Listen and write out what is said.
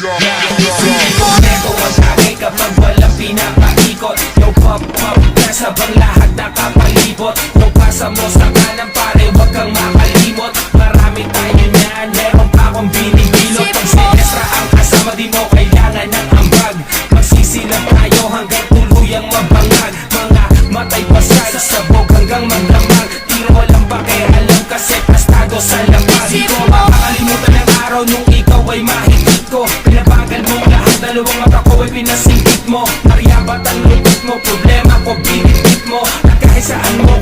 Kompleto ang tagay kapag walang pinapaikot. Yo pop pop, kasabang lahat nakapalibot. Yo pasa mo sa kanan pare, wag kang makalimot. Marami tayo niyan, meron pa akong binibilot. Pag sinestra ang kasama, di mo kailangan ng ambag. Magsisilang tayo hanggang tuluyang mabangag. Mga matay pasay, sabog hanggang maglamag. Tiro walang pakialam kasi pastado sa lamag. Di ko makakalimutan ang araw nung ikaw ay mahigit ko. Pinabagal mong lahat, dalawang mata ko ay pinasingkit mo. Nariyabat ang lupit mo, problema ko binibit mo. At kahit saan mo